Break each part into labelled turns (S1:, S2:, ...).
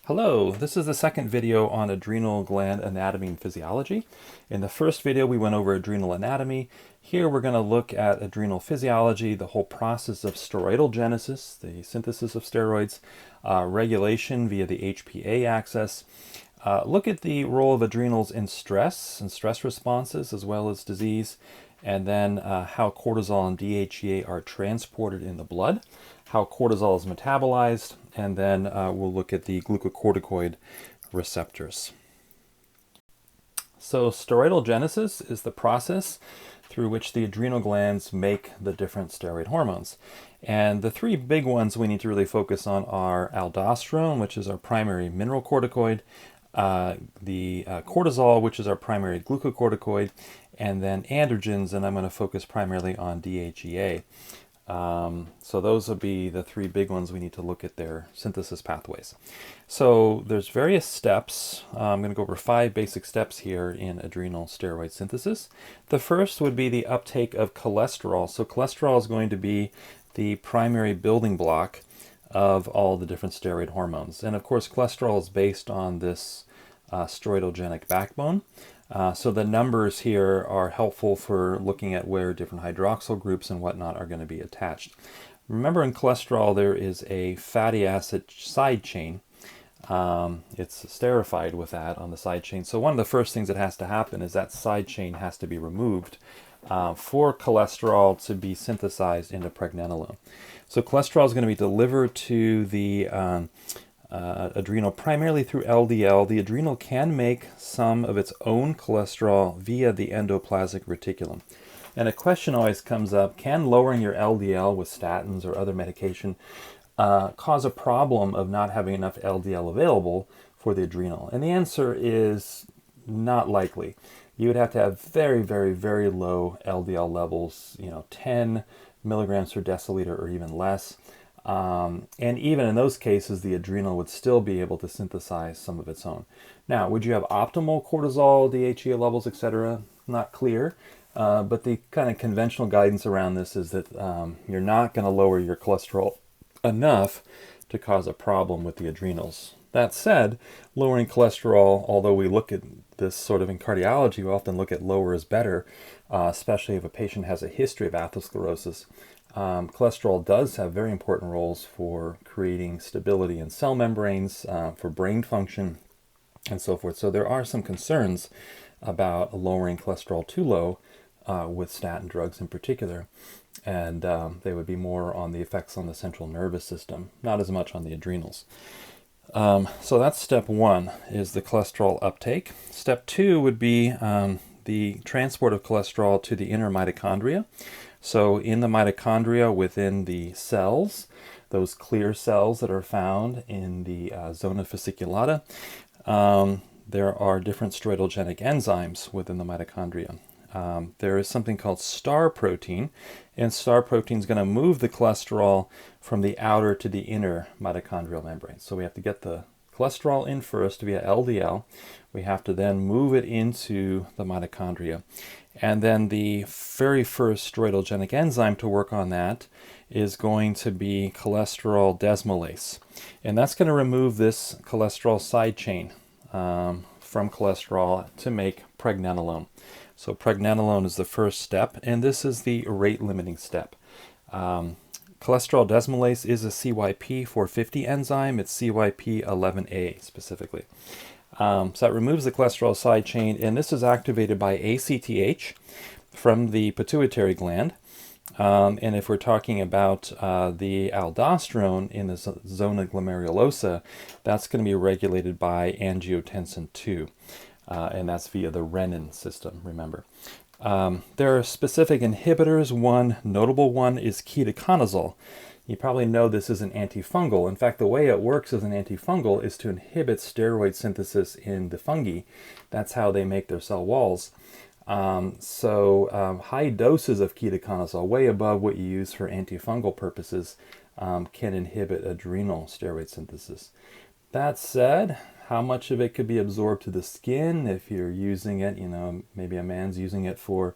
S1: Hello, this is the second video on adrenal gland anatomy and physiology. In the first video, we went over adrenal anatomy. Here, we're going to look at adrenal physiology, the whole process of steroidal genesis, the synthesis of steroids, regulation via the Hpa axis, look at the role of adrenals in stress and stress responses, as well as disease, and then how cortisol and DHEA are transported in the blood, how cortisol is metabolized, and then we'll look at the glucocorticoid receptors. So steroidal genesis is the process through which the adrenal glands make the different steroid hormones. And the three big ones we need to really focus on are aldosterone, which is our primary mineralocorticoid, the cortisol, which is our primary glucocorticoid, and then androgens, and I'm going to focus primarily on DHEA. So those will be the three big ones we need to look at their synthesis pathways. So there's various steps. I'm going to go over 5 basic steps here in adrenal steroid synthesis. The first would be the uptake of cholesterol. So cholesterol is going to be the primary building block of all the different steroid hormones. And of course, cholesterol is based on this steroidogenic backbone. So the numbers here are helpful for looking at where different hydroxyl groups and whatnot are going to be attached. Remember, in cholesterol there is a fatty acid side chain. It's esterified with that on the side chain. So one of the first things that has to happen is that side chain has to be removed for cholesterol to be synthesized into pregnenolone. So cholesterol is going to be delivered to the adrenal primarily through LDL. The adrenal can make some of its own cholesterol via the endoplasmic reticulum. And a question always comes up, can lowering your LDL with statins or other medication cause a problem of not having enough LDL available for the adrenal? And the answer is not likely. You would have to have very, very, very low LDL levels, 10 milligrams per deciliter or even less. And even in those cases, the adrenal would still be able to synthesize some of its own. Now, would you have optimal cortisol, DHEA levels, etc.? Not clear. But the kind of conventional guidance around this is that you're not going to lower your cholesterol enough to cause a problem with the adrenals. That said, lowering cholesterol, although we look at this sort of in cardiology, we often look at lower is better, especially if a patient has a history of atherosclerosis. Cholesterol does have very important roles for creating stability in cell membranes, for brain function, and so forth. So there are some concerns about lowering cholesterol too low with statin drugs in particular. And they would be more on the effects on the central nervous system, not as much on the adrenals. So that's step 1, is the cholesterol uptake. Step 2 would be the transport of cholesterol to the inner mitochondria. So in the mitochondria within the cells, those clear cells that are found in the zona fasciculata, there are different steroidogenic enzymes within the mitochondria. There is something called star protein, and star protein is going to move the cholesterol from the outer to the inner mitochondrial membrane. So we have to get the cholesterol in first via LDL. We have to then move it into the mitochondria. And then the very first steroidogenic enzyme to work on that is going to be cholesterol desmolase. And that's going to remove this cholesterol side chain from cholesterol to make pregnenolone. So pregnenolone is the first step, and this is the rate-limiting step. Cholesterol desmolase is a CYP450 enzyme. It's CYP11A specifically. So that removes the cholesterol side chain, and this is activated by ACTH from the pituitary gland. And if we're talking about the aldosterone in the zona glomerulosa, that's going to be regulated by angiotensin II. And that's via the renin system, remember. There are specific inhibitors. One notable one is ketoconazole. You probably know this is an antifungal. In fact, the way it works as an antifungal is to inhibit steroid synthesis in the fungi. That's how they make their cell walls. High doses of ketoconazole, way above what you use for antifungal purposes, can inhibit adrenal steroid synthesis. That said, how much of it could be absorbed to the skin if you're using it, maybe a man's using it for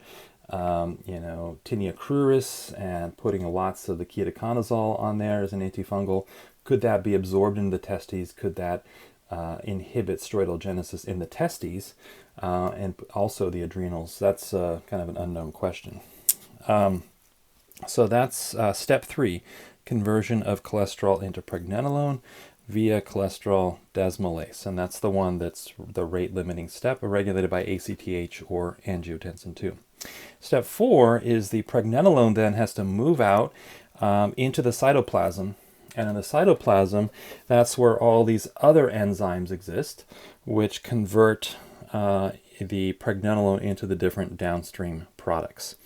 S1: tinea cruris and putting lots of the ketoconazole on there as an antifungal. Could that be absorbed into the testes? Could that inhibit steroidal genesis in the testes and also the adrenals? That's kind of an unknown question. So that's step 3, conversion of cholesterol into pregnenolone via cholesterol desmolase, and that's the one that's the rate-limiting step, regulated by ACTH or angiotensin II. Step 4 is the pregnenolone then has to move out into the cytoplasm, and in the cytoplasm, that's where all these other enzymes exist, which convert the pregnenolone into the different downstream products.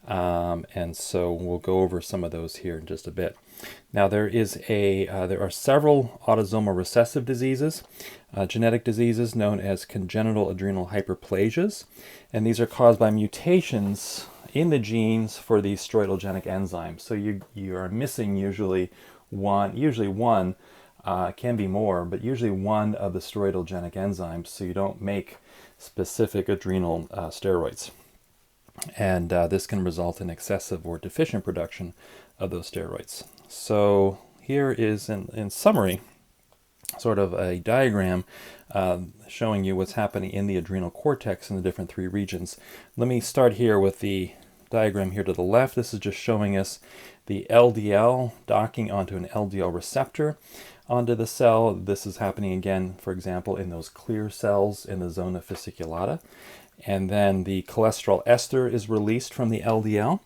S1: And so we'll go over some of those here in just a bit. Now there are several autosomal recessive diseases, genetic diseases known as congenital adrenal hyperplasias, and these are caused by mutations in the genes for these steroidogenic enzymes. So you are missing usually one, can be more, but usually one of the steroidogenic enzymes, so you don't make specific adrenal steroids. And this can result in excessive or deficient production of those steroids. So here is, in summary, sort of a diagram showing you what's happening in the adrenal cortex in the different 3 regions. Let me start here with the diagram here to the left. This is just showing us the LDL docking onto an LDL receptor onto the cell. This is happening again, for example, in those clear cells in the zona fasciculata. And then the cholesterol ester is released from the LDL,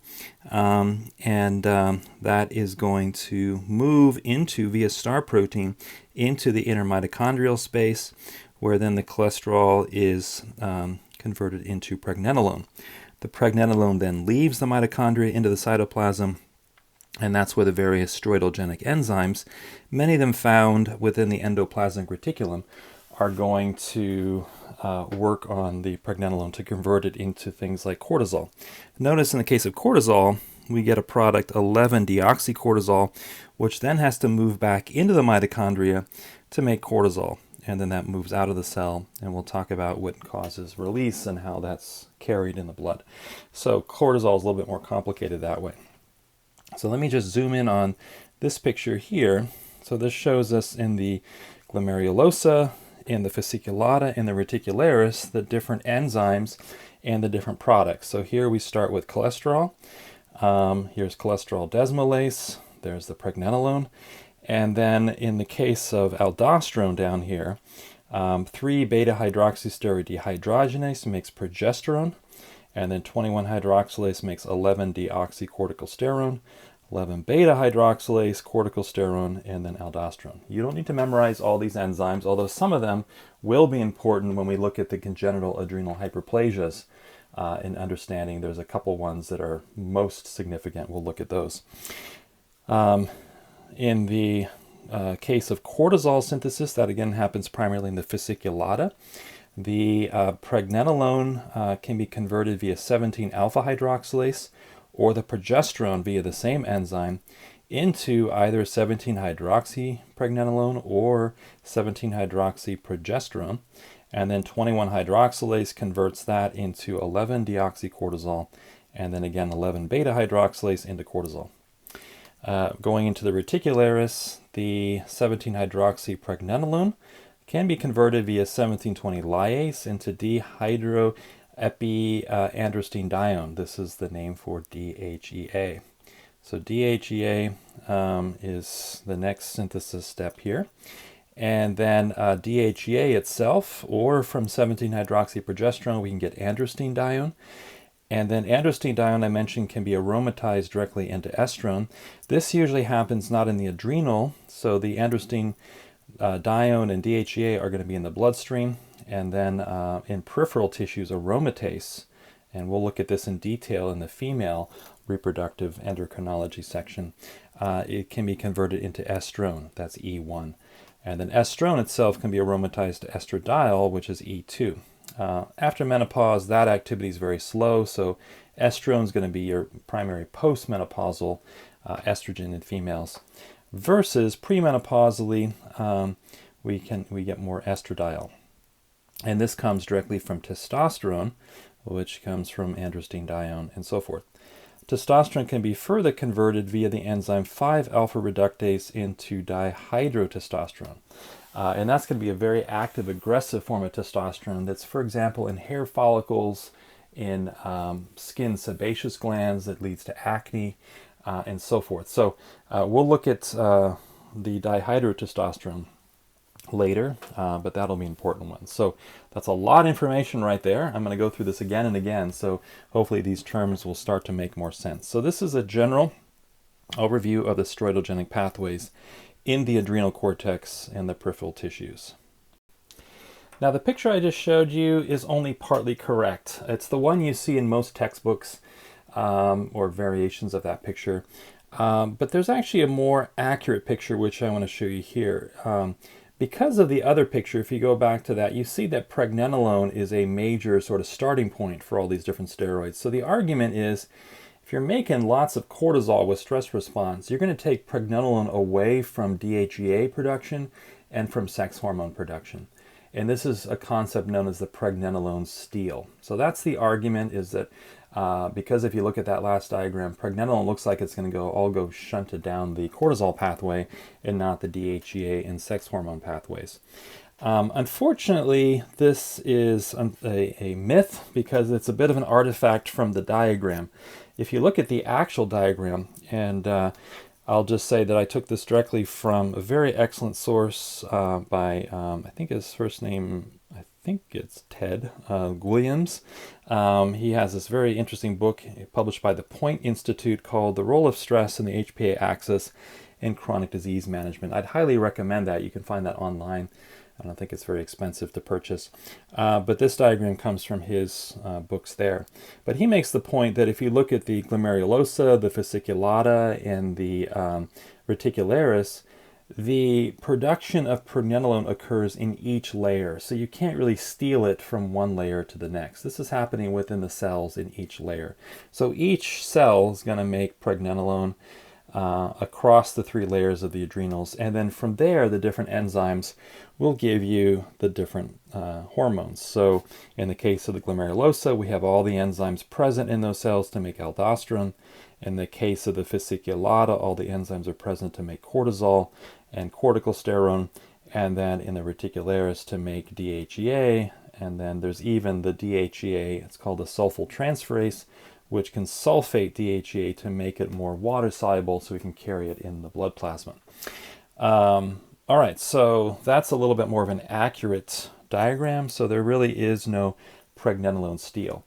S1: and that is going to move into, via star protein, into the inner mitochondrial space, where then the cholesterol is converted into pregnenolone. The pregnenolone then leaves the mitochondria into the cytoplasm, and that's where the various steroidogenic enzymes, many of them found within the endoplasmic reticulum, are going to work on the pregnenolone to convert it into things like cortisol. Notice in the case of cortisol, we get a product 11-deoxycortisol, which then has to move back into the mitochondria to make cortisol. And then that moves out of the cell, and we'll talk about what causes release and how that's carried in the blood. So cortisol is a little bit more complicated that way. So let me just zoom in on this picture here. So this shows us in the glomerulosa, in the fasciculata, in the reticularis, the different enzymes and the different products. So here we start with cholesterol. Here's cholesterol desmolase. There's the pregnenolone. And then in the case of aldosterone down here, 3-beta-hydroxysteroid dehydrogenase makes progesterone, and then 21-hydroxylase makes 11-deoxycorticalsterone, 11-beta-hydroxylase, corticosterone, and then aldosterone. You don't need to memorize all these enzymes, although some of them will be important when we look at the congenital adrenal hyperplasias. In understanding, there's a couple ones that are most significant. We'll look at those. In the case of cortisol synthesis, that again happens primarily in the fasciculata. The pregnenolone can be converted via 17-alpha-hydroxylase, or the progesterone via the same enzyme, into either 17-hydroxypregnenolone or 17-hydroxyprogesterone. And then 21-hydroxylase converts that into 11-deoxycortisol, and then again 11-beta-hydroxylase into cortisol. Going into the reticularis, the 17-hydroxypregnenolone can be converted via 1720-lyase into dehydroepiandrostenedione. This is the name for DHEA. So DHEA is the next synthesis step here. And then DHEA itself, or from 17-hydroxyprogesterone, we can get androstenedione. And then androstenedione, I mentioned, can be aromatized directly into estrone. This usually happens not in the adrenal, so the androstenedione and DHEA are going to be in the bloodstream. And then in peripheral tissues, aromatase, and we'll look at this in detail in the female reproductive endocrinology section, it can be converted into estrone, that's E1. And then estrone itself can be aromatized to estradiol, which is E2. After menopause, that activity is very slow, so estrone is going to be your primary postmenopausal estrogen in females. Versus premenopausally, we get more estradiol. And this comes directly from testosterone, which comes from androstenedione and so forth. Testosterone can be further converted via the enzyme 5-alpha reductase into dihydrotestosterone. And that's going to be a very active, aggressive form of testosterone that's, for example, in hair follicles, in skin sebaceous glands that leads to acne, and so forth. So we'll look at the dihydrotestosterone later, but that'll be an important one. So that's a lot of information right there. I'm going to go through this again and again, so hopefully these terms will start to make more sense. So this is a general overview of the steroidogenic pathways in the adrenal cortex and the peripheral tissues. Now the picture I just showed you is only partly correct. It's the one you see in most textbooks or variations of that picture. But there's actually a more accurate picture which I want to show you here. Because of the other picture, if you go back to that, you see that pregnenolone is a major sort of starting point for all these different steroids. So the argument is, if you're making lots of cortisol with stress response, you're going to take pregnenolone away from DHEA production and from sex hormone production. And this is a concept known as the pregnenolone steal. So that's the argument, is that because if you look at that last diagram, pregnenolone looks like it's going to all go shunted down the cortisol pathway and not the DHEA and sex hormone pathways. Unfortunately, this is a myth because it's a bit of an artifact from the diagram. If you look at the actual diagram, and I'll just say that I took this directly from a very excellent source by, I think his first name, I think it's Ted Williams. He has this very interesting book published by the Point Institute called The Role of Stress in the Hpa Axis in Chronic Disease Management. I'd highly recommend that. You can find that online. I don't think it's very expensive to purchase. But this diagram comes from his books there. But he makes the point that if you look at the glomerulosa, the fasciculata, and the reticularis, the production of pregnenolone occurs in each layer. So you can't really steal it from one layer to the next. This is happening within the cells in each layer. So each cell is going to make pregnenolone across the three layers of the adrenals, and then from there the different enzymes will give you the different hormones. So in the case of the glomerulosa, we have all the enzymes present in those cells to make aldosterone. In the case of the fasciculata, all the enzymes are present to make cortisol and corticosterone, and then in the reticularis to make DHEA, and then there's even the DHEA, it's called a sulfyltransferase, which can sulfate DHEA to make it more water soluble so we can carry it in the blood plasma. All right, so that's a little bit more of an accurate diagram. So there really is no pregnenolone steal.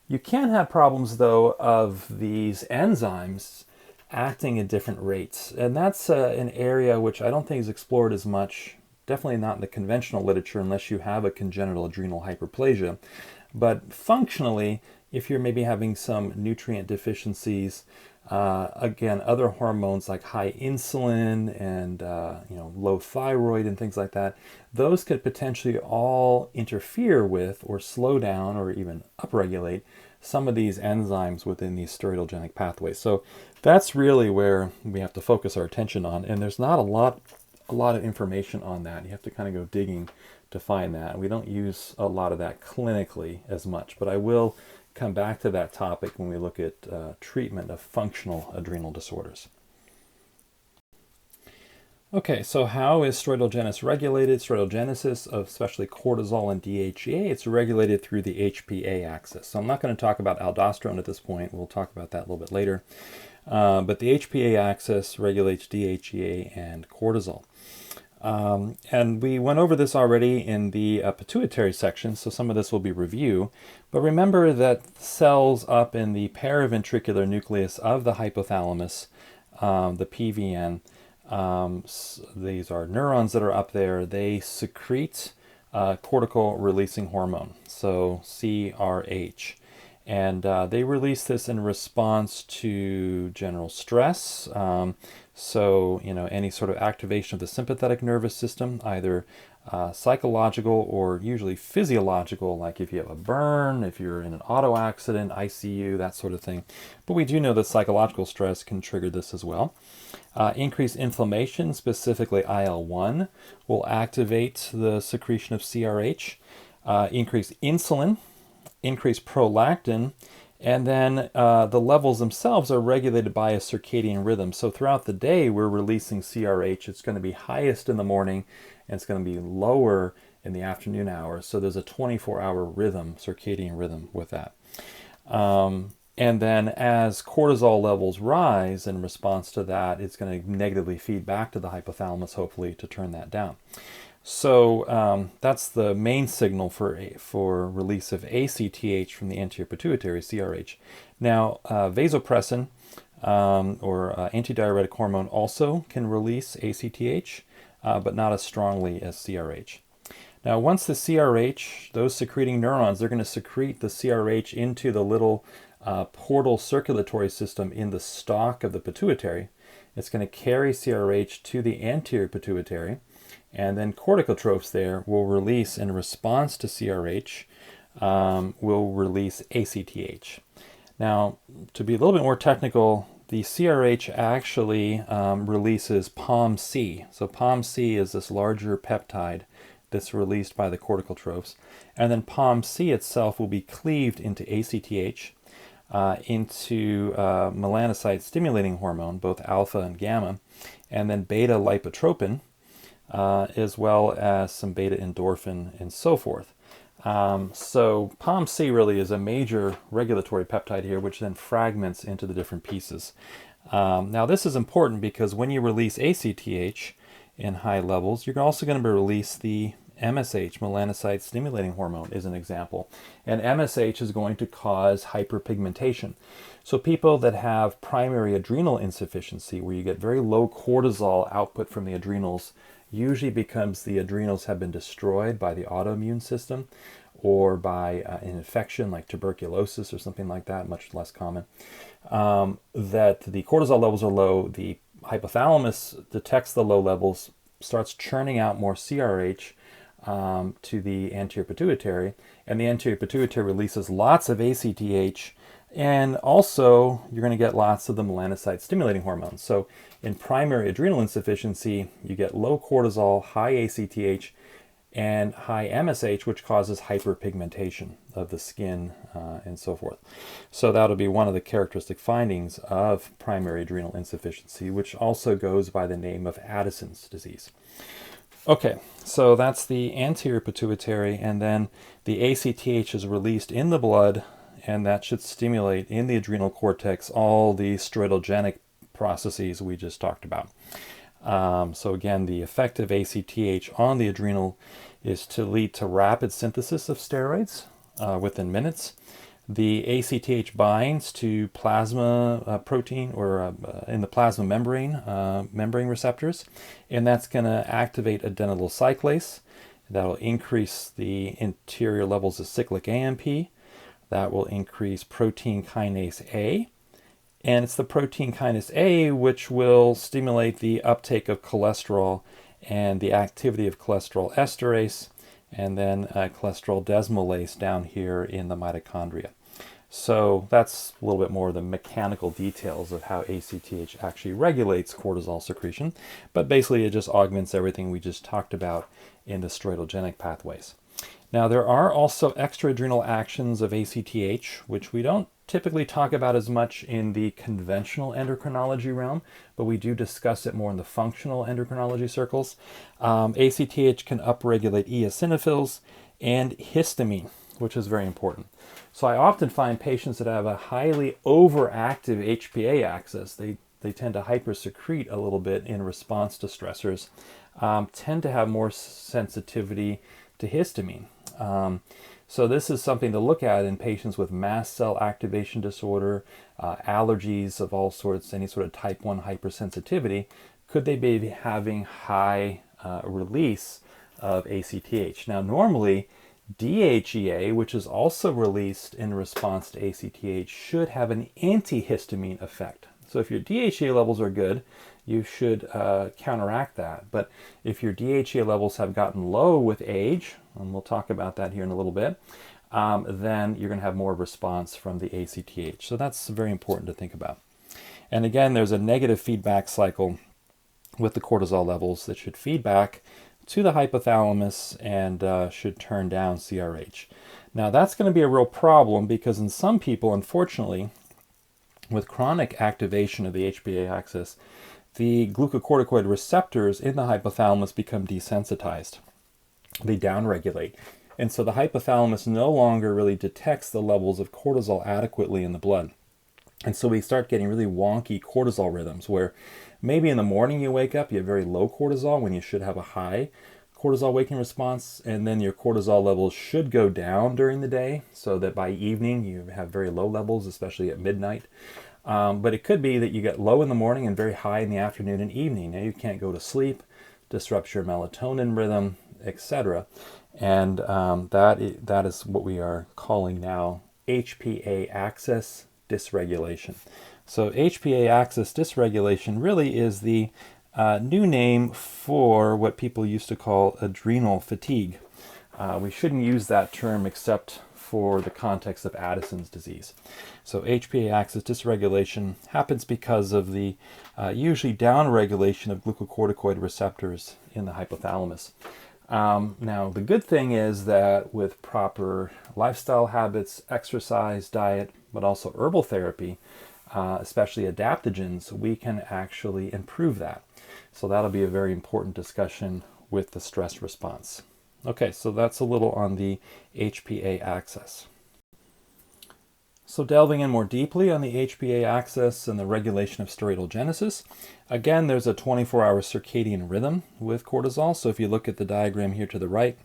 S1: You can have problems, though, of these enzymes acting at different rates. And that's an area which I don't think is explored as much, definitely not in the conventional literature unless you have a congenital adrenal hyperplasia. But functionally, if you're maybe having some nutrient deficiencies, again, other hormones like high insulin and low thyroid and things like that, those could potentially all interfere with or slow down or even upregulate some of these enzymes within these steroidogenic pathways. So that's really where we have to focus our attention on, and there's not a lot of information on that. You have to kind of go digging to find that. We don't use a lot of that clinically as much, but I will come back to that topic when we look at treatment of functional adrenal disorders. Okay, so how is steroidogenesis regulated? Steroidogenesis, especially cortisol and DHEA, it's regulated through the Hpa axis. So I'm not going to talk about aldosterone at this point. We'll talk about that a little bit later. But the Hpa axis regulates DHEA and cortisol. And we went over this already in the pituitary section, so some of this will be review. But remember that cells up in the paraventricular nucleus of the hypothalamus, the PVN, these are neurons that are up there, they secrete cortical releasing hormone, so CRH. And they release this in response to general stress. So, any sort of activation of the sympathetic nervous system, either psychological or usually physiological, like if you have a burn, if you're in an auto accident, ICU, that sort of thing. But we do know that psychological stress can trigger this as well. Increased inflammation, specifically IL-1, will activate the secretion of CRH. Increased insulin, increased prolactin, And then the levels themselves are regulated by a circadian rhythm. So throughout the day, we're releasing CRH. It's going to be highest in the morning, and it's going to be lower in the afternoon hours. So there's a 24-hour rhythm, circadian rhythm with that. And then as cortisol levels rise in response to that, it's going to negatively feed back to the hypothalamus, hopefully, to turn that down. So that's the main signal for release of ACTH from the anterior pituitary, CRH. Now, vasopressin or antidiuretic hormone also can release ACTH, but not as strongly as CRH. Now, once the CRH, those secreting neurons, they're going to secrete the CRH into the little portal circulatory system in the stalk of the pituitary. It's going to carry CRH to the anterior pituitary, and then corticotrophs there will release, in response to CRH, will release ACTH. Now, to be a little bit more technical, the CRH actually releases POMC. So POMC is this larger peptide that's released by the corticotrophs. And then POMC itself will be cleaved into ACTH, into melanocyte stimulating hormone, both alpha and gamma, and then beta lipotropin, as well as some beta endorphin and so forth. So POMC really is a major regulatory peptide here, which then fragments into the different pieces. Now this is important because when you release ACTH in high levels, you're also going to release the MSH, melanocyte stimulating hormone, is an example. And MSH is going to cause hyperpigmentation. So people that have primary adrenal insufficiency, where you get very low cortisol output from the adrenals, usually because the adrenals have been destroyed by the autoimmune system or by an infection like tuberculosis or something like that, much less common, that the cortisol levels are low, the hypothalamus detects the low levels, starts churning out more CRH to the anterior pituitary, and the anterior pituitary releases lots of ACTH, and also you're going to get lots of the melanocyte stimulating hormones. So in primary adrenal insufficiency, you get low cortisol, high ACTH, and high MSH, which causes hyperpigmentation of the skin and so forth. So that'll be one of the characteristic findings of primary adrenal insufficiency, which also goes by the name of Addison's disease. Okay, so that's the anterior pituitary, and then the ACTH is released in the blood, and that should stimulate in the adrenal cortex all the steroidogenic processes we just talked about. So again, the effect of ACTH on the adrenal is to lead to rapid synthesis of steroids within minutes. The ACTH binds to plasma protein, or in the plasma membrane receptors, and that's going to activate adenylyl cyclase. That'll increase the interior levels of cyclic AMP. That will increase protein kinase A. And it's the protein kinase A which will stimulate the uptake of cholesterol and the activity of cholesterol esterase, and then cholesterol desmolase down here in the mitochondria. So that's a little bit more of the mechanical details of how ACTH actually regulates cortisol secretion, but basically it just augments everything we just talked about in the steroidogenic pathways. Now there are also extraadrenal actions of ACTH, which we don't typically talk about as much in the conventional endocrinology realm, but we do discuss it more in the functional endocrinology circles. ACTH can upregulate eosinophils and histamine, which is very important. So I often find patients that have a highly overactive HPA axis, they tend to hypersecrete a little bit in response to stressors, tend to have more sensitivity to histamine. So this is something to look at in patients with mast cell activation disorder, allergies of all sorts, any sort of type 1 hypersensitivity. Could they be having high release of ACTH? Now normally DHEA, which is also released in response to ACTH, should have an antihistamine effect. So if your DHEA levels are good, you should counteract that. But if your DHEA levels have gotten low with age, and we'll talk about that here in a little bit, then you're going to have more response from the ACTH. So that's very important to think about. And again, there's a negative feedback cycle with the cortisol levels that should feed back to the hypothalamus and should turn down CRH. Now that's going to be a real problem because in some people, unfortunately, with chronic activation of the Hpa axis, the glucocorticoid receptors in the hypothalamus become desensitized. They downregulate. And so the hypothalamus no longer really detects the levels of cortisol adequately in the blood. And so we start getting really wonky cortisol rhythms where maybe in the morning you wake up, you have very low cortisol when you should have a high cortisol waking response, and then your cortisol levels should go down during the day so that by evening you have very low levels, especially at midnight. But it could be that you get low in the morning and very high in the afternoon and evening. Now you can't go to sleep, disrupts your melatonin rhythm, etc. And that is what we are calling now Hpa Access Dysregulation. So Hpa Axis Dysregulation really is the new name for what people used to call adrenal fatigue. We shouldn't use that term except for the context of Addison's disease. So Hpa Axis dysregulation happens because of the usually downregulation of glucocorticoid receptors in the hypothalamus. Now, the good thing is that with proper lifestyle habits, exercise, diet, but also herbal therapy, especially adaptogens, we can actually improve that. So that'll be a very important discussion with the stress response. Okay, so that's a little on the Hpa axis. So delving in more deeply on the Hpa axis and the regulation of steroidal genesis, again, there's a 24-hour circadian rhythm with cortisol. So if you look at the diagram here to the right,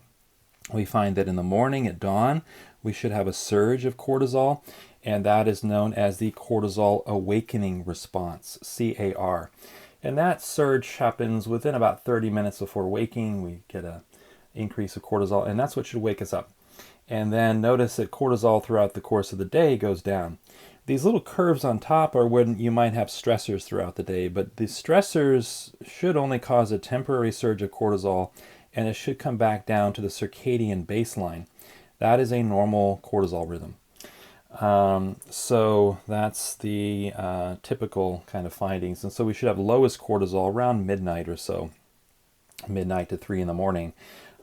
S1: we find that in the morning at dawn, we should have a surge of cortisol, and that is known as the cortisol awakening response, CAR. And that surge happens within about 30 minutes before waking. We get an increase of cortisol, and that's what should wake us up. And then notice that cortisol throughout the course of the day goes down. These little curves on top are when you might have stressors throughout the day, but the stressors should only cause a temporary surge of cortisol, and it should come back down to the circadian baseline. That is a normal cortisol rhythm. So that's the typical kind of findings. And so we should have lowest cortisol around midnight or so, midnight to 3 in the morning.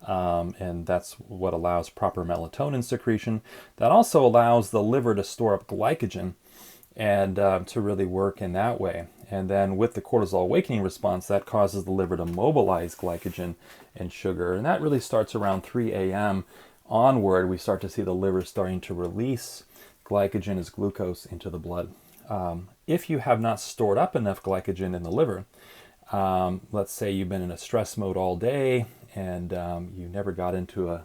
S1: And that's what allows proper melatonin secretion. That also allows the liver to store up glycogen and to really work in that way. And then with the cortisol awakening response, that causes the liver to mobilize glycogen and sugar. And that really starts around 3 a.m. onward. We start to see the liver starting to release glycogen as glucose into the blood. If you have not stored up enough glycogen in the liver, let's say you've been in a stress mode all day and you never got into a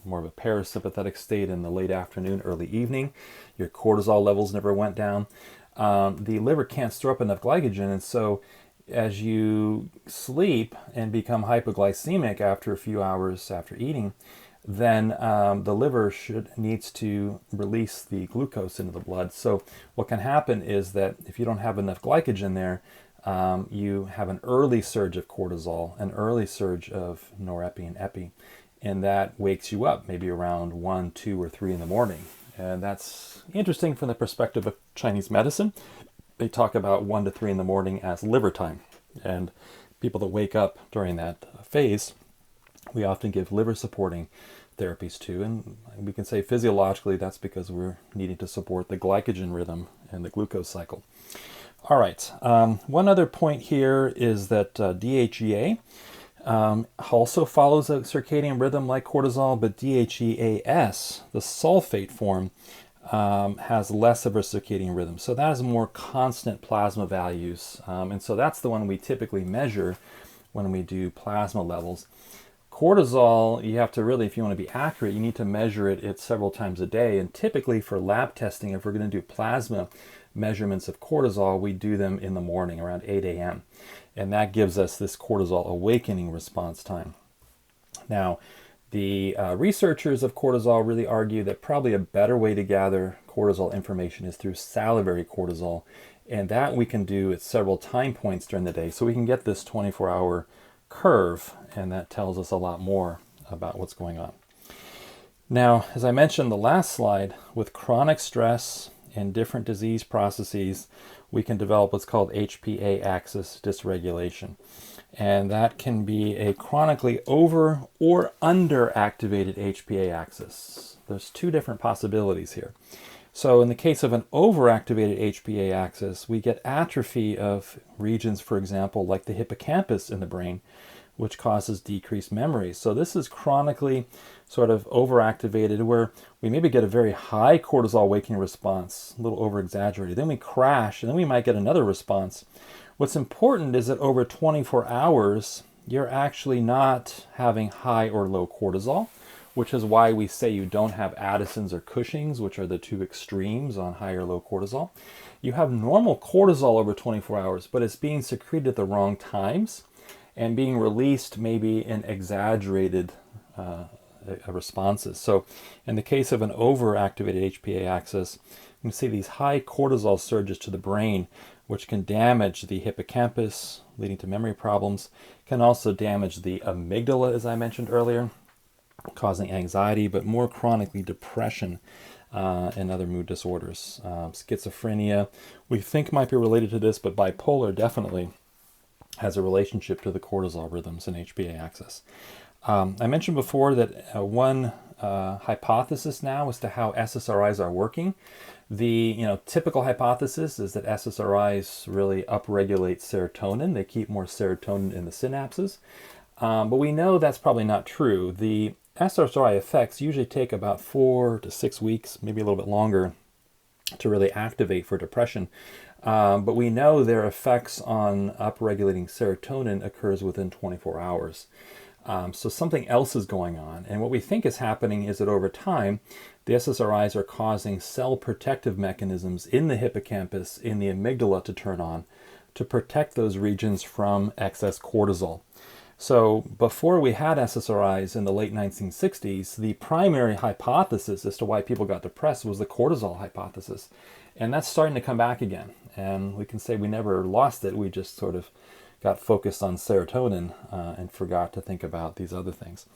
S1: more of a parasympathetic state in the late afternoon, early evening, your cortisol levels never went down, the liver can't store up enough glycogen, and so as you sleep and become hypoglycemic after a few hours after eating, then the liver needs to release the glucose into the blood. So what can happen is that if you don't have enough glycogen there, you have an early surge of cortisol, an early surge of norepi and epi, and that wakes you up maybe around 1, 2, or 3 in the morning. And that's interesting from the perspective of Chinese medicine. They talk about 1 to 3 in the morning as liver time. And people that wake up during that phase, we often give liver supporting therapies too. And we can say physiologically that's because we're needing to support the glycogen rhythm and the glucose cycle. All right, one other point here is that DHEA also follows a circadian rhythm like cortisol, but DHEAS, the sulfate form, has less of a circadian rhythm. So that has more constant plasma values. And so that's the one we typically measure when we do plasma levels. Cortisol, you have to really, if you want to be accurate, you need to measure it several times a day. And typically for lab testing, if we're going to do plasma measurements of cortisol, we do them in the morning around 8 a.m. And that gives us this cortisol awakening response time. Now, the researchers of cortisol really argue that probably a better way to gather cortisol information is through salivary cortisol. And that we can do at several time points during the day. So we can get this 24-hour curve, and that tells us a lot more about what's going on. Now, as I mentioned the last slide, with chronic stress and different disease processes, we can develop what's called Hpa Axis dysregulation. And that can be a chronically over or underactivated HPA axis. There's two different possibilities here. So in the case of an overactivated HPA axis, we get atrophy of regions, for example, like the hippocampus in the brain, which causes decreased memory. So this is chronically sort of overactivated, where we maybe get a very high cortisol waking response, a little over-exaggerated. Then we crash, and then we might get another response. What's important is that over 24 hours, you're actually not having high or low cortisol, which is why we say you don't have Addison's or Cushing's, which are the two extremes on high or low cortisol. You have normal cortisol over 24 hours, but it's being secreted at the wrong times and being released maybe in exaggerated responses. So in the case of an overactivated HPA axis, you can see these high cortisol surges to the brain, which can damage the hippocampus, leading to memory problems, can also damage the amygdala, as I mentioned earlier, causing anxiety, but more chronically depression and other mood disorders. Schizophrenia, we think might be related to this, but bipolar definitely has a relationship to the cortisol rhythms in HPA axis. I mentioned before that one hypothesis now as to how SSRIs are working. The typical hypothesis is that SSRIs really upregulate serotonin. They keep more serotonin in the synapses. But we know that's probably not true. The SSRI effects usually take about 4 to 6 weeks, maybe a little bit longer, to really activate for depression. But we know their effects on upregulating serotonin occurs within 24 hours. So something else is going on. And what we think is happening is that over time, the SSRIs are causing cell protective mechanisms in the hippocampus, in the amygdala to turn on, to protect those regions from excess cortisol. So before we had SSRIs in the late 1960s, the primary hypothesis as to why people got depressed was the cortisol hypothesis. And that's starting to come back again. And we can say we never lost it. We just sort of got focused on serotonin and forgot to think about these other things.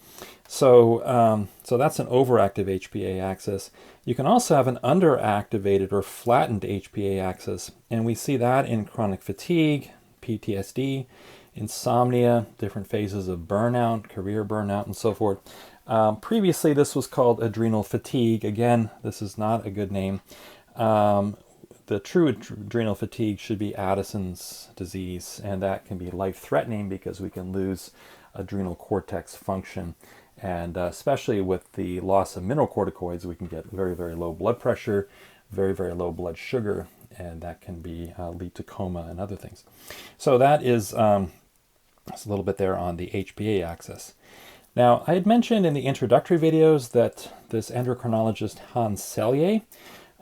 S1: So that's an overactive HPA axis. You can also have an underactivated or flattened HPA axis. And we see that in chronic fatigue, PTSD, insomnia, different phases of burnout, career burnout, and so forth. Previously, this was called adrenal fatigue. Again, this is not a good name. The true adrenal fatigue should be Addison's disease, and that can be life-threatening because we can lose adrenal cortex function. And especially with the loss of mineralocorticoids, we can get very, very low blood pressure, very, very low blood sugar, and that can be lead to coma and other things. So that is it's a little bit there on the HPA axis. Now, I had mentioned in the introductory videos that this endocrinologist Hans Selye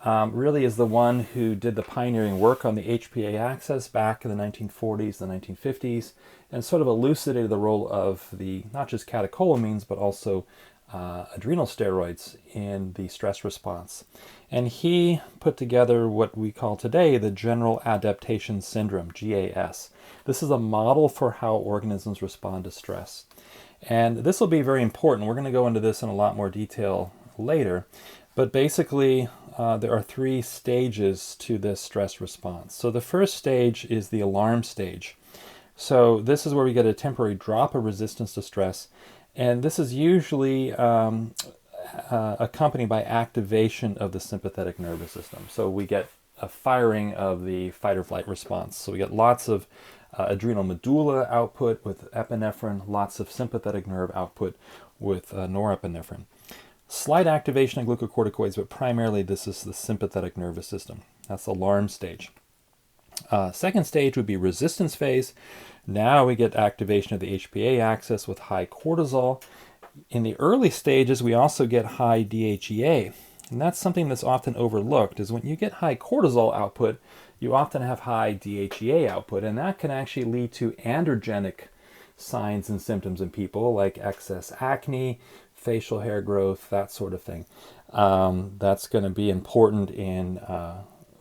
S1: really is the one who did the pioneering work on the HPA axis back in the 1940s, the 1950s, and sort of elucidated the role of the not just catecholamines, but also adrenal steroids in the stress response. And he put together what we call today the General Adaptation Syndrome, GAS. This is a model for how organisms respond to stress. And this will be very important. We're going to go into this in a lot more detail later. But basically, there are 3 stages to this stress response. So the first stage is the alarm stage. So this is where we get a temporary drop of resistance to stress. And this is usually accompanied by activation of the sympathetic nervous system. So we get a firing of the fight or flight response. So we get lots of adrenal medulla output with epinephrine, lots of sympathetic nerve output with norepinephrine. Slight activation of glucocorticoids, but primarily this is the sympathetic nervous system. That's the alarm stage. Second stage would be resistance phase. Now we get activation of the HPA axis with high cortisol. In the early stages, we also get high DHEA. And that's something that's often overlooked, is when you get high cortisol output, you often have high DHEA output, and that can actually lead to androgenic signs and symptoms in people, like excess acne, facial hair growth, that sort of thing. That's going to be important in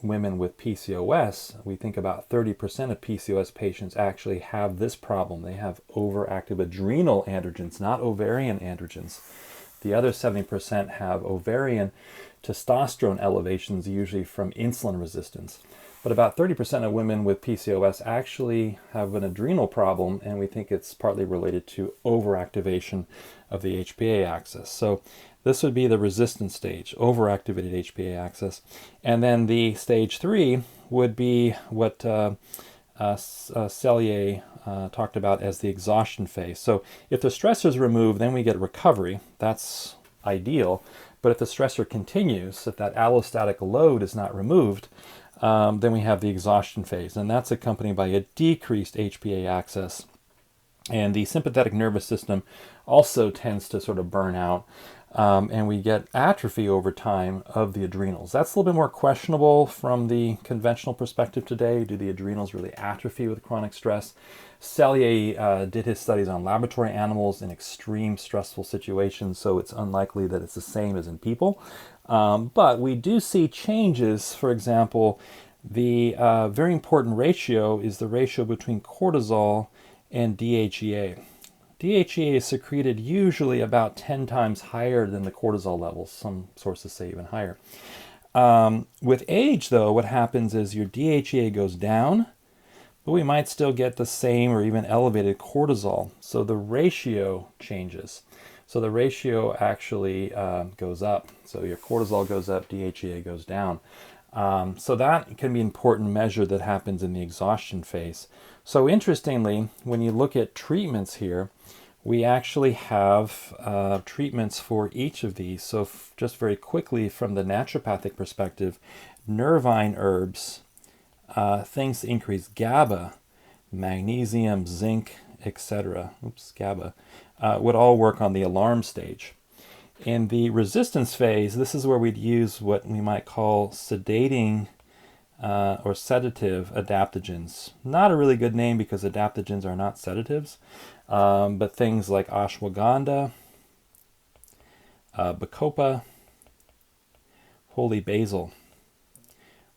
S1: women with PCOS. We think about 30% of PCOS patients actually have this problem. They have overactive adrenal androgens, not ovarian androgens. The other 70% have ovarian testosterone elevations, usually from insulin resistance. but about 30% of women with PCOS actually have an adrenal problem, and we think it's partly related to overactivation of the HPA axis. So this would be the resistant stage, overactivated HPA axis. And then the stage 3 would be what Cellier talked about as the exhaustion phase. So if the stressor is removed, then we get recovery. That's ideal. But if the stressor continues, if that allostatic load is not removed, then we have the exhaustion phase. And that's accompanied by a decreased HPA axis. And the sympathetic nervous system also tends to sort of burn out. And we get atrophy over time of the adrenals. That's a little bit more questionable from the conventional perspective today. Do the adrenals really atrophy with chronic stress? Cellier did his studies on laboratory animals in extreme stressful situations, so it's unlikely that it's the same as in people. But we do see changes. For example, the very important ratio is the ratio between cortisol and DHEA. DHEA is secreted usually about 10 times higher than the cortisol levels. Some sources say even higher. With age, though, what happens is your DHEA goes down, but we might still get the same or even elevated cortisol. So the ratio changes. So the ratio actually goes up. So your cortisol goes up, DHEA goes down. So that can be an important measure that happens in the exhaustion phase. So interestingly, when you look at treatments here, we actually have treatments for each of these. So just very quickly from the naturopathic perspective, nervine herbs, things that increase GABA, magnesium, zinc, etc., GABA, would all work on the alarm stage. In the resistance phase, this is where we'd use what we might call sedating or sedative adaptogens. Not a really good name because adaptogens are not sedatives, but things like ashwagandha, bacopa, holy basil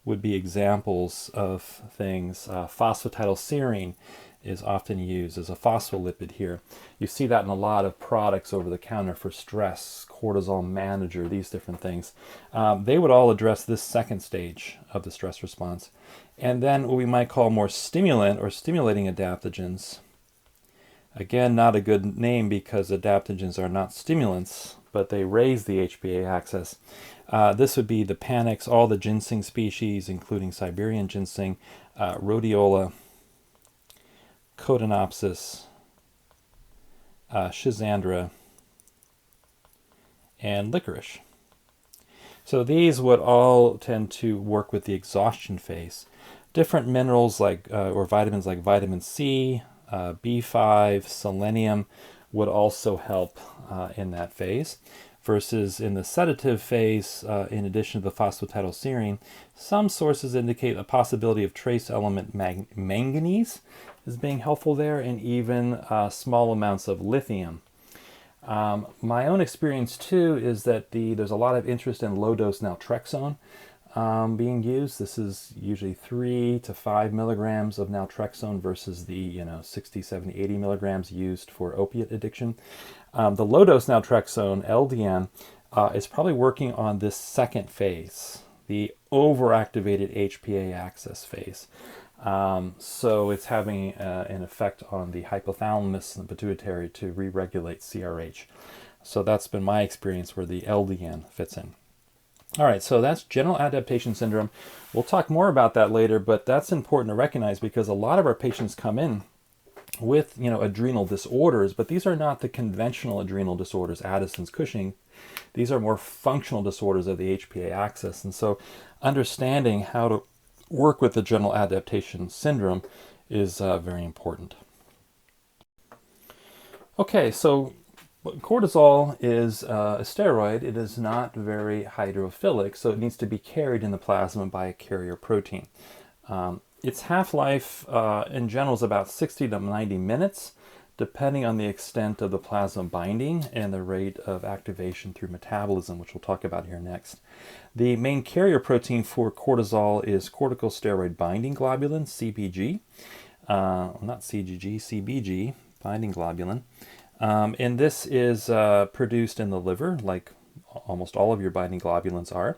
S1: would be examples of things. Phosphatidylserine is often used as a phospholipid here. You see that in a lot of products over the counter for stress, cortisol manager, these different things. They would all address this second stage of the stress response. And then what we might call more stimulant or stimulating adaptogens. Again, not a good name because adaptogens are not stimulants, but they raise the HPA axis. This would be the panax, all the ginseng species, including Siberian ginseng, rhodiola, Cotinopsis, Schizandra, and licorice. So these would all tend to work with the exhaustion phase. Different minerals like or vitamins like vitamin C, B5, selenium would also help in that phase. Versus in the sedative phase, in addition to the phosphatidylserine, some sources indicate a possibility of trace element manganese is being helpful there, and even small amounts of lithium. My own experience too is that there's a lot of interest in low-dose naltrexone being used. This is usually 3 to 5 milligrams of naltrexone versus the 60, 70, 80 milligrams used for opiate addiction. The low-dose naltrexone, LDN, is probably working on this second phase, the overactivated HPA axis phase. So it's having an effect on the hypothalamus and the pituitary to re-regulate CRH. So that's been my experience where the LDN fits in. All right, so that's general adaptation syndrome. We'll talk more about that later, but that's important to recognize because a lot of our patients come in with adrenal disorders, but these are not the conventional adrenal disorders, Addison's, Cushing. These are more functional disorders of the HPA axis. And so understanding how to work with the general adaptation syndrome is very important. Okay, so cortisol is a steroid. It is not very hydrophilic, so it needs to be carried in the plasma by a carrier protein. Its half-life in general is about 60 to 90 minutes, depending on the extent of the plasma binding and the rate of activation through metabolism, which we'll talk about here next. The main carrier protein for cortisol is corticosteroid binding globulin, CBG. Not CGG, CBG, binding globulin. And this is produced in the liver, like almost all of your binding globulins are.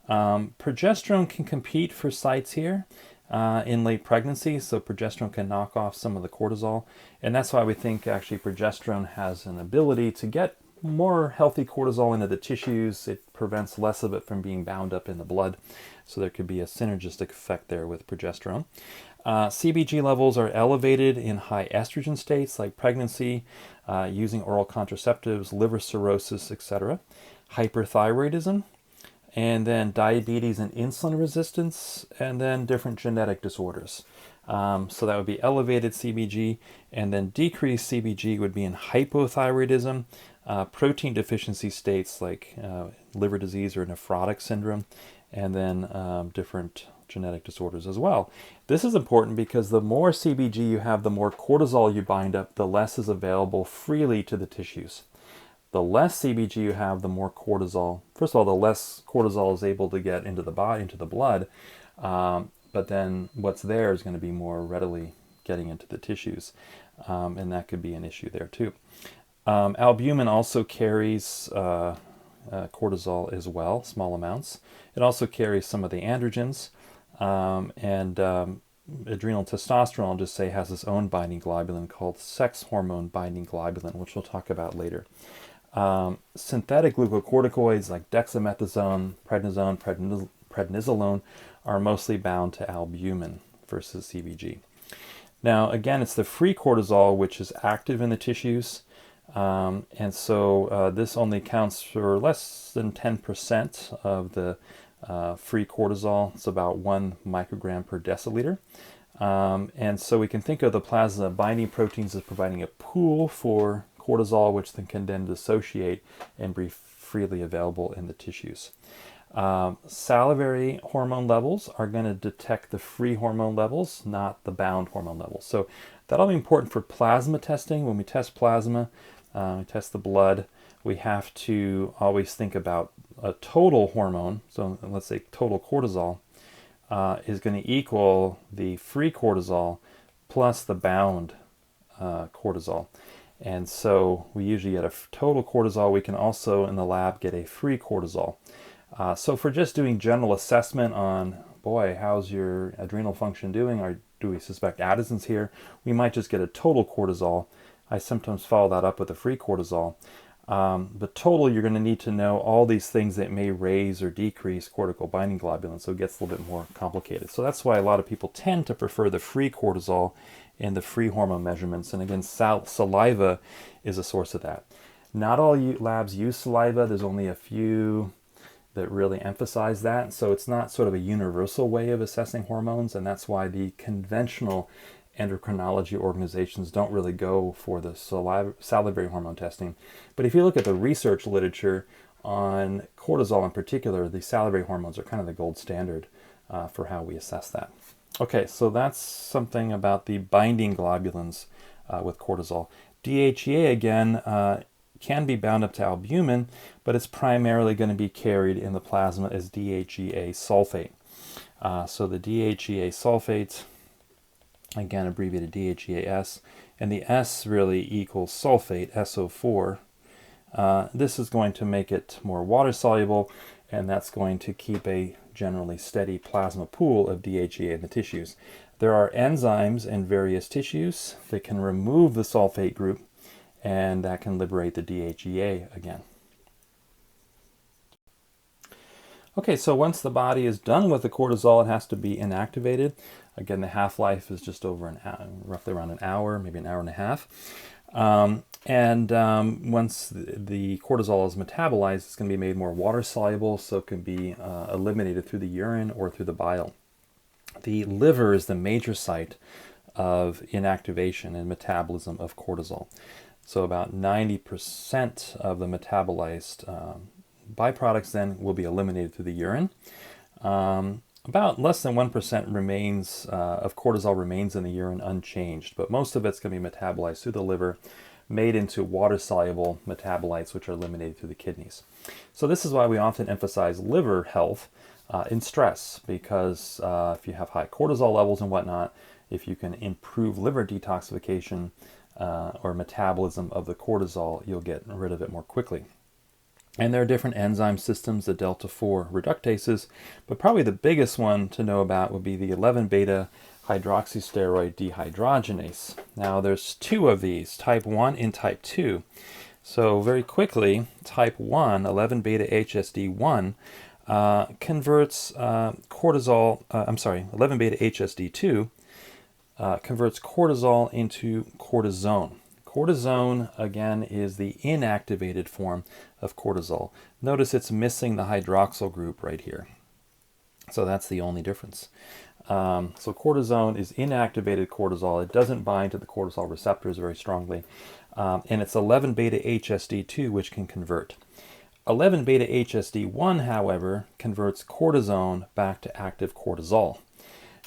S1: Progesterone can compete for sites here. in late pregnancy, so progesterone can knock off some of the cortisol, and that's why we think actually progesterone has an ability to get more healthy cortisol into the tissues. It prevents less of it from being bound up in the blood, so there could be a synergistic effect there with progesterone. CBG levels are elevated in high estrogen states like pregnancy, using oral contraceptives, liver cirrhosis, etc. Hyperthyroidism, and then diabetes and insulin resistance, and then different genetic disorders. So that would be elevated CBG, and then decreased CBG would be in hypothyroidism, protein deficiency states like liver disease or nephrotic syndrome, and then different genetic disorders as well. This is important because the more CBG you have, the more cortisol you bind up, the less is available freely to the tissues. The less CBG you have, the more cortisol. First of all, the less cortisol is able to get into the body, into the blood, but then what's there is going to be more readily getting into the tissues, and that could be an issue there too. Albumin also carries cortisol as well, small amounts. It also carries some of the androgens, and adrenal testosterone, I'll just say, has its own binding globulin called sex hormone binding globulin, which we'll talk about later. Synthetic glucocorticoids like dexamethasone, prednisone, prednisolone are mostly bound to albumin versus CBG. Now, again, it's the free cortisol which is active in the tissues, and so this only counts for less than 10% of the free cortisol. It's about 1 microgram per deciliter. And so we can think of the plasma binding proteins as providing a pool for cortisol, which can then dissociate and be freely available in the tissues. Salivary hormone levels are going to detect the free hormone levels, not the bound hormone levels. So that'll be important for plasma testing. When we test plasma, we test the blood, we have to always think about a total hormone. So let's say total cortisol is going to equal the free cortisol plus the bound cortisol. And so we usually get a total cortisol. We can also in the lab get a free cortisol. So for just doing general assessment on, boy, how's your adrenal function doing, or do we suspect Addison's here, we might just get a total cortisol. I sometimes follow that up with a free cortisol. But total, you're going to need to know all these things that may raise or decrease cortical binding globulin, so it gets a little bit more complicated. So that's why a lot of people tend to prefer the free cortisol in the free hormone measurements. And again, saliva is a source of that. Not all labs use saliva. There's only a few that really emphasize that. So it's not sort of a universal way of assessing hormones, and that's why the conventional endocrinology organizations don't really go for the salivary hormone testing. But if you look at the research literature on cortisol in particular, the salivary hormones are kind of the gold standard for how we assess that. Okay, so that's something about the binding globulins with cortisol. DHEA, again, can be bound up to albumin, but it's primarily going to be carried in the plasma as DHEA sulfate. So the DHEA sulfate, again abbreviated DHEAS, and the S really equals sulfate, SO4. This is going to make it more water soluble, and that's going to keep a generally steady plasma pool of DHEA in the tissues. There are enzymes in various tissues that can remove the sulfate group, and that can liberate the DHEA again. Okay, so once the body is done with the cortisol, it has to be inactivated. Again, the half-life is just over an hour, roughly around an hour, maybe an hour and a half. Once the cortisol is metabolized, it's going to be made more water soluble, so it can be eliminated through the urine or through the bile. The liver is the major site of inactivation and metabolism of cortisol. So about 90% of the metabolized byproducts then will be eliminated through the urine. About less than 1% remains of cortisol remains in the urine unchanged, but most of it's going to be metabolized through the liver, made into water-soluble metabolites, which are eliminated through the kidneys. So this is why we often emphasize liver health in stress, because if you have high cortisol levels and whatnot, if you can improve liver detoxification or metabolism of the cortisol, you'll get rid of it more quickly. And there are different enzyme systems, the delta-4 reductases, but probably the biggest one to know about would be the 11-beta hydroxysteroid dehydrogenase. Now there's two of these, type 1 and type 2. So very quickly, type 1, 11-beta HSD1, converts 11-beta HSD2 converts cortisol into cortisone. Cortisone, again, is the inactivated form of cortisol. Notice it's missing the hydroxyl group right here. So that's the only difference. So cortisone is inactivated cortisol. It doesn't bind to the cortisol receptors very strongly. And it's 11-beta HSD2 which can convert. 11-beta HSD1, however, converts cortisone back to active cortisol.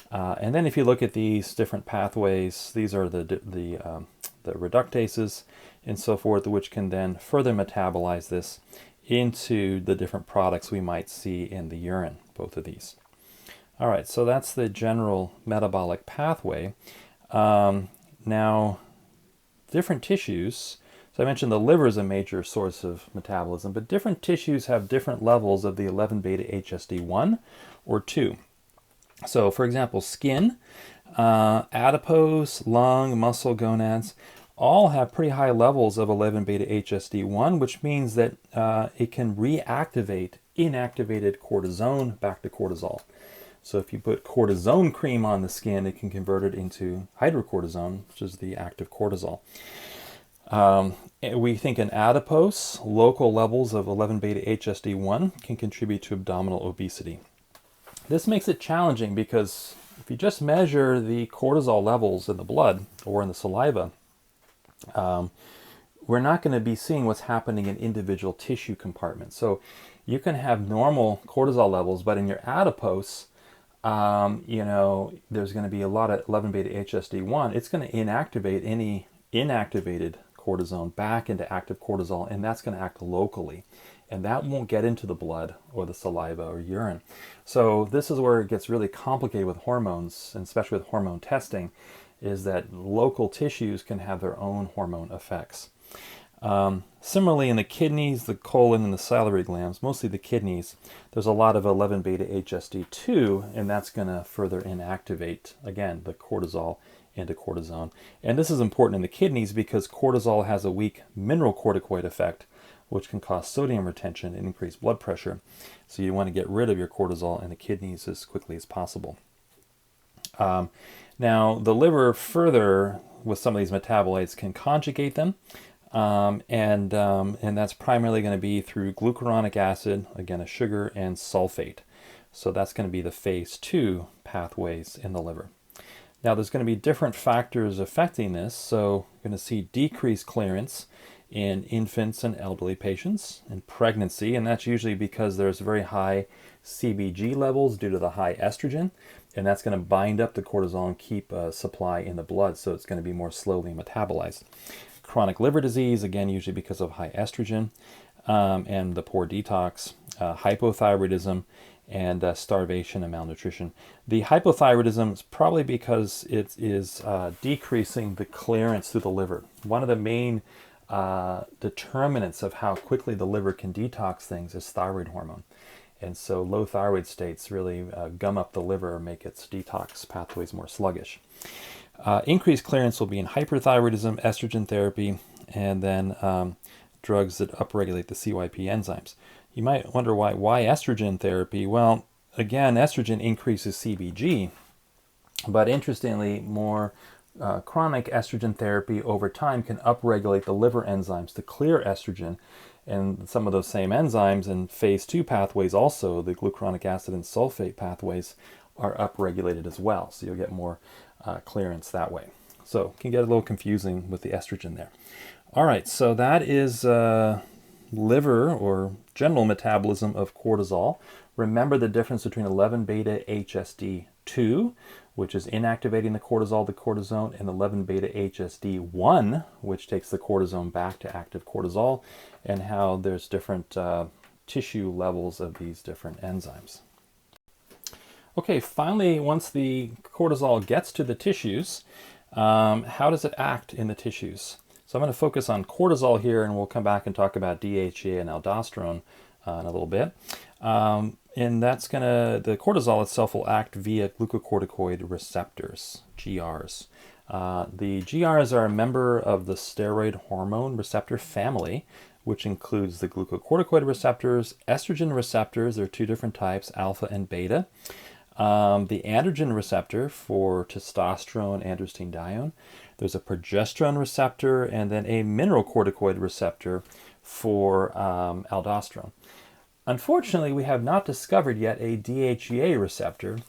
S1: And then if you look at these different pathways, these are the reductases and so forth, which can then further metabolize this into the different products we might see in the urine, both of these. All right, so that's the general metabolic pathway. Now, different tissues, so I mentioned the liver is a major source of metabolism, but different tissues have different levels of the 11-beta HSD1 or 2. So, for example, skin, adipose, lung, muscle, gonads, all have pretty high levels of 11-beta HSD1, which means that it can reactivate inactivated cortisone back to cortisol. So if you put cortisone cream on the skin, it can convert it into hydrocortisone, which is the active cortisol. We think in adipose, local levels of 11-beta HSD1 can contribute to abdominal obesity. This makes it challenging because if you just measure the cortisol levels in the blood or in the saliva, we're not going to be seeing what's happening in individual tissue compartments. So you can have normal cortisol levels, but in your adipose, there's going to be a lot of 11-beta HSD1. It's going to inactivate any inactivated cortisone back into active cortisol, and that's going to act locally. And that won't get into the blood or the saliva or urine. So this is where it gets really complicated with hormones, and especially with hormone testing, is that local tissues can have their own hormone effects. Similarly, in the kidneys, the colon, and the salivary glands, mostly the kidneys, there's a lot of 11-beta HSD2, and that's going to further inactivate, again, the cortisol into cortisone. And this is important in the kidneys because cortisol has a weak mineralocorticoid effect, which can cause sodium retention and increase blood pressure. So you want to get rid of your cortisol in the kidneys as quickly as possible. Now, the liver further, with some of these metabolites, can conjugate them. And that's primarily going to be through glucuronic acid, again a sugar, and sulfate. So that's going to be the phase 2 pathways in the liver. Now there's going to be different factors affecting this. So you're going to see decreased clearance in infants and elderly patients, in pregnancy, and that's usually because there's very high CBG levels due to the high estrogen, and that's going to bind up the cortisol and keep a supply in the blood, so it's going to be more slowly metabolized. Chronic liver disease, again, usually because of high estrogen and the poor detox, hypothyroidism, and starvation and malnutrition. The hypothyroidism is probably because it is decreasing the clearance through the liver. One of the main determinants of how quickly the liver can detox things is thyroid hormone. And so low thyroid states really gum up the liver or make its detox pathways more sluggish. Increased clearance will be in hyperthyroidism, estrogen therapy, and then drugs that upregulate the CYP enzymes. You might wonder why estrogen therapy? Well, again, estrogen increases CBG, but interestingly, more chronic estrogen therapy over time can upregulate the liver enzymes to clear estrogen, and some of those same enzymes in phase 2 pathways also, the glucuronic acid and sulfate pathways, are upregulated as well, so you'll get more clearance that way. So it can get a little confusing with the estrogen there. All right, so that is liver or general metabolism of cortisol. Remember the difference between 11-beta HSD2, which is inactivating the cortisol to cortisone, and 11-beta HSD1, which takes the cortisone back to active cortisol, and how there's different tissue levels of these different enzymes. Okay, finally, once the cortisol gets to the tissues, how does it act in the tissues? So I'm going to focus on cortisol here, and we'll come back and talk about DHEA and aldosterone in a little bit. And the cortisol itself will act via glucocorticoid receptors, GRs. The GRs are a member of the steroid hormone receptor family, which includes the glucocorticoid receptors, estrogen receptors. There are two different types, alpha and beta. The androgen receptor for testosterone, androstenedione. There's a progesterone receptor, and then a mineralocorticoid receptor for aldosterone. Unfortunately, we have not discovered yet a DHEA receptor,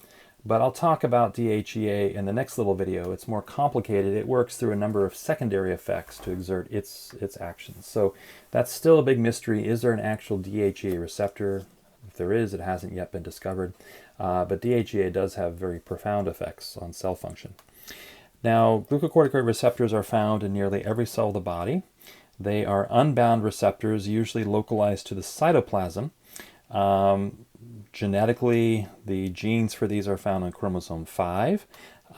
S1: but I'll talk about DHEA in the next little video. It's more complicated. It works through a number of secondary effects to exert its actions. So that's still a big mystery. Is there an actual DHEA receptor? If there is, it hasn't yet been discovered. But DHEA does have very profound effects on cell function. Now, glucocorticoid receptors are found in nearly every cell of the body. They are unbound receptors, usually localized to the cytoplasm. Genetically, the genes for these are found on chromosome 5,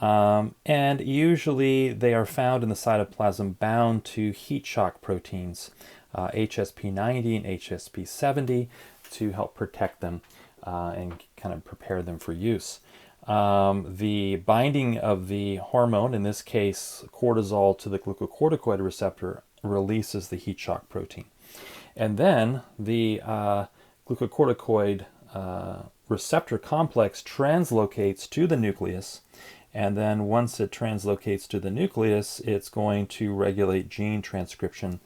S1: and usually they are found in the cytoplasm bound to heat shock proteins, HSP90 and HSP70, to help protect them and kind of prepare them for use. The binding of the hormone, in this case cortisol, to the glucocorticoid receptor releases the heat shock protein. And then the glucocorticoid receptor complex translocates to the nucleus, and then once it translocates to the nucleus, it's going to regulate gene transcription,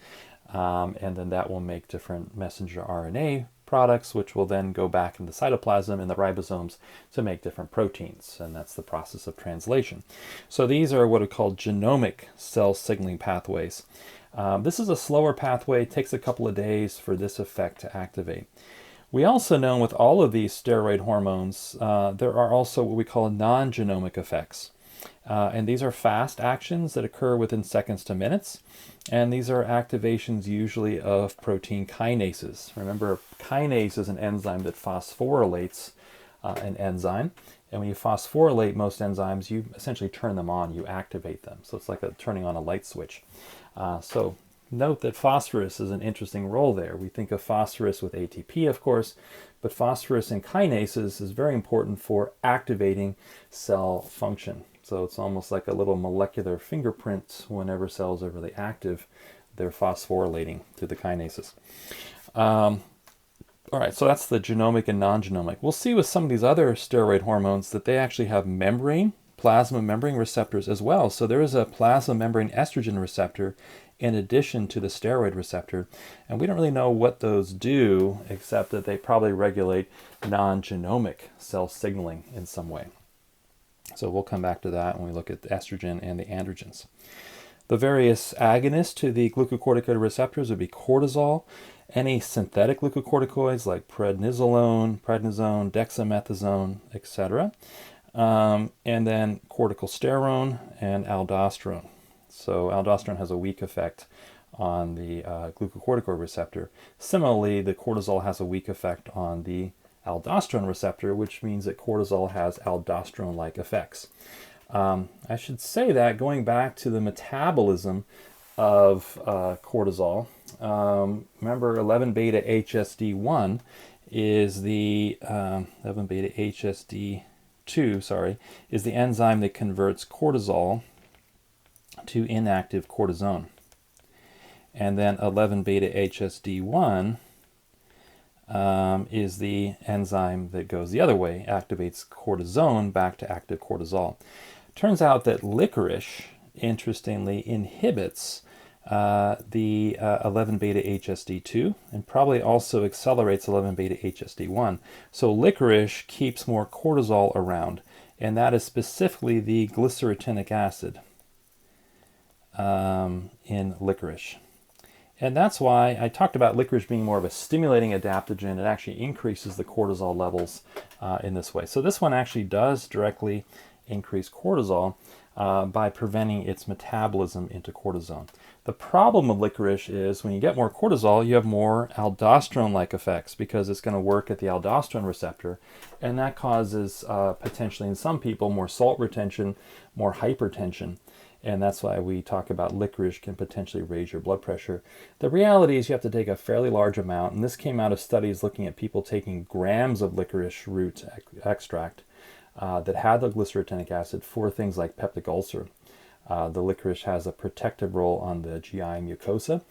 S1: and then that will make different messenger RNA products, which will then go back in the cytoplasm and the ribosomes to make different proteins, and that's the process of translation. So these are what are called genomic cell signaling pathways. This is a slower pathway. It takes a couple of days for this effect to activate. We also know with all of these steroid hormones, there are also what we call non-genomic effects. And these are fast actions that occur within seconds to minutes. And these are activations usually of protein kinases. Remember, kinase is an enzyme that phosphorylates an enzyme. And when you phosphorylate most enzymes, you essentially turn them on, you activate them. So it's like turning on a light switch. So note that phosphorus is an interesting role there. We think of phosphorus with ATP, of course, but phosphorus in kinases is very important for activating cell function. So it's almost like a little molecular fingerprint. Whenever cells are really active, they're phosphorylating through the kinases. All right, so that's the genomic and non-genomic. We'll see with some of these other steroid hormones that they actually have plasma membrane receptors as well. So there is a plasma membrane estrogen receptor in addition to the steroid receptor. And we don't really know what those do, except that they probably regulate non-genomic cell signaling in some way. So we'll come back to that when we look at the estrogen and the androgens. The various agonists to the glucocorticoid receptors would be cortisol, any synthetic glucocorticoids like prednisolone, dexamethasone, etc. And then corticosterone and aldosterone. So aldosterone has a weak effect on the glucocorticoid receptor. Similarly, the cortisol has a weak effect on the aldosterone receptor, which means that cortisol has aldosterone-like effects. I should say that going back to the metabolism of cortisol, remember 11-beta HSD1 is the 11-beta HSD2, is the enzyme that converts cortisol to inactive cortisone. And then 11-beta HSD1 is the enzyme that goes the other way, activates cortisone back to active cortisol. Turns out that licorice, interestingly, inhibits the 11-beta HSD2 and probably also accelerates 11-beta HSD1. So licorice keeps more cortisol around, and that is specifically the glycyrrhetinic acid in licorice. And that's why I talked about licorice being more of a stimulating adaptogen. It actually increases the cortisol levels in this way. So this one actually does directly increase cortisol by preventing its metabolism into cortisone. The problem of licorice is when you get more cortisol, you have more aldosterone-like effects because it's going to work at the aldosterone receptor, and that causes potentially in some people more salt retention, more hypertension. and that's why we talk about licorice can potentially raise your blood pressure. The reality is you have to take a fairly large amount, and this came out of studies looking at people taking grams of licorice root extract that had the glycerogenic acid for things like peptic ulcer. The licorice has a protective role on the GI mucosa,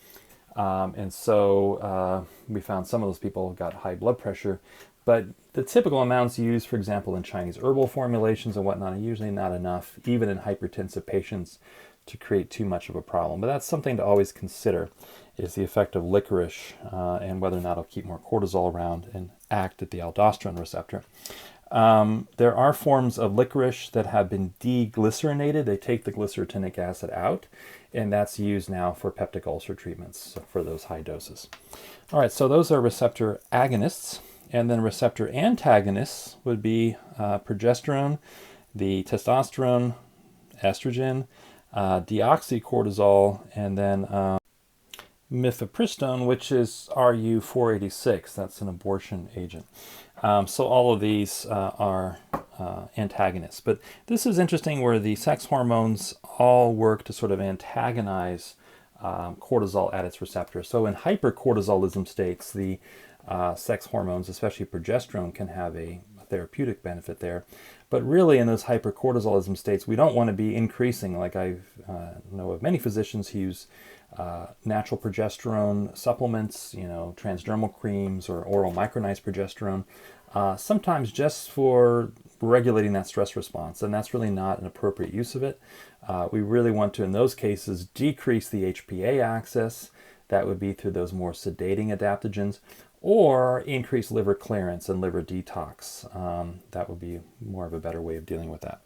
S1: and so we found some of those people got high blood pressure, but the typical amounts used, for example, in Chinese herbal formulations and whatnot, are usually not enough, even in hypertensive patients, to create too much of a problem. But that's something to always consider, is the effect of licorice and whether or not it'll keep more cortisol around and act at the aldosterone receptor. There are forms of licorice that have been deglycerinated. They take the glycerogenic acid out, and that's used now for peptic ulcer treatments for those high doses. All right, so those are receptor agonists. And then receptor antagonists would be progesterone, the testosterone, estrogen, deoxycortisol, and then mifepristone, which is Ru-486. That's an abortion agent. So all of these are antagonists. But this is interesting where the sex hormones all work to sort of antagonize cortisol at its receptor. So in hypercortisolism states, the sex hormones, especially progesterone, can have a therapeutic benefit there. But really in those hypercortisolism states, we don't want to be increasing, like I know of many physicians who use natural progesterone supplements, transdermal creams or oral micronized progesterone, sometimes just for regulating that stress response, and that's really not an appropriate use of it. We really want to, in those cases, decrease the HPA axis. That would be through those more sedating adaptogens, or increase liver clearance and liver detox. That would be more of a better way of dealing with that.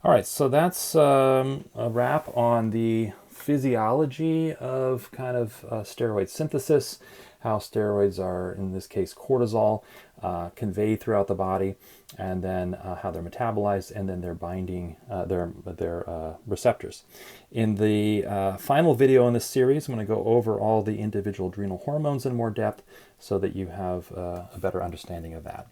S1: All right, so that's a wrap on the physiology of kind of steroid synthesis, how steroids are, in this case cortisol, conveyed throughout the body, and then how they're metabolized, and then their binding, their receptors. In the final video in this series, I'm going to go over all the individual adrenal hormones in more depth so that you have a better understanding of that.